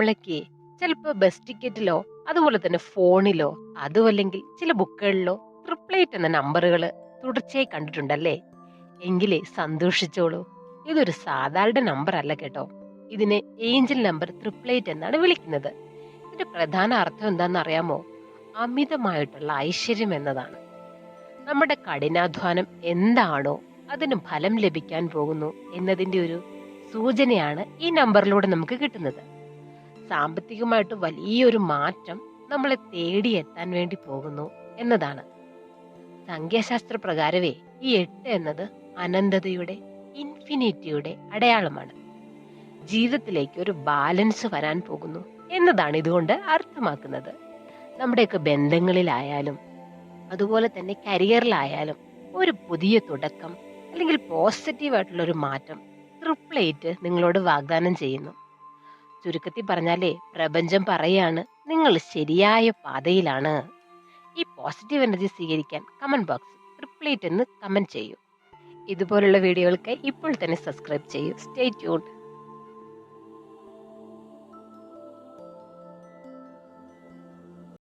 നമ്മളൊക്കെ ചിലപ്പോൾ ബസ് ടിക്കറ്റിലോ അതുപോലെ തന്നെ ഫോണിലോ അതുമല്ലെങ്കിൽ ചില ബുക്കുകളിലോ ട്രിപ്ലേറ്റ് എന്ന നമ്പറുകൾ തുടർച്ചയായി കണ്ടിട്ടുണ്ടല്ലേ? എങ്കിലേ സന്തോഷിച്ചോളൂ, ഇതൊരു സാധാരണ നമ്പർ അല്ല കേട്ടോ. ഇതിനെ ഏഞ്ചൽ നമ്പർ ട്രിപ്ലേറ്റ് എന്നാണ് വിളിക്കുന്നത്. ഇതിന്റെ പ്രധാന അർത്ഥം എന്താണെന്ന് അറിയാമോ? അമിതമായിട്ടുള്ള ഐശ്വര്യം എന്നതാണ്. നമ്മുടെ കഠിനാധ്വാനം എന്താണോ അതിന് ഫലം ലഭിക്കാൻ പോകുന്നു എന്നതിന്റെ ഒരു സൂചനയാണ് ഈ നമ്പറിലൂടെ നമുക്ക് കിട്ടുന്നത്. സാമ്പത്തികമായിട്ട് വലിയൊരു മാറ്റം നമ്മളെ തേടിയെത്താൻ വേണ്ടി പോകുന്നു എന്നതാണ്. സംഖ്യാശാസ്ത്ര പ്രകാരമേ ഈ 8 എന്നത് അനന്തതയുടെ, ഇൻഫിനിറ്റിയുടെ അടയാളമാണ്. ജീവിതത്തിലേക്ക് ഒരു ബാലൻസ് വരാൻ പോകുന്നു എന്നതാണ് ഇതുകൊണ്ട് അർത്ഥമാക്കുന്നത്. നമ്മുടെയൊക്കെ ബന്ധങ്ങളിലായാലും അതുപോലെ തന്നെ കരിയറിലായാലും ഒരു പുതിയ തുടക്കം അല്ലെങ്കിൽ പോസിറ്റീവായിട്ടുള്ള ഒരു മാറ്റം ട്രിപ്ലേറ്റ് നിങ്ങളോട് വാഗ്ദാനം ചെയ്യുന്നു. ചുരുക്കത്തിൽ പറഞ്ഞാലേ പ്രപഞ്ചം പറയാണ്, നിങ്ങൾ ശരിയായ പാതയിലാണ്. ഈ പോസിറ്റീവ് എനർജി സ്വീകരിക്കാൻ കമന്റ് ബോക്സ് ട്രിപ്ലേറ്റ് എന്ന് കമന്റ് ചെയ്യൂ. ഇതുപോലുള്ള വീഡിയോകൾക്ക് ഇപ്പോൾ തന്നെ സബ്സ്ക്രൈബ് ചെയ്യൂ. Stay tuned.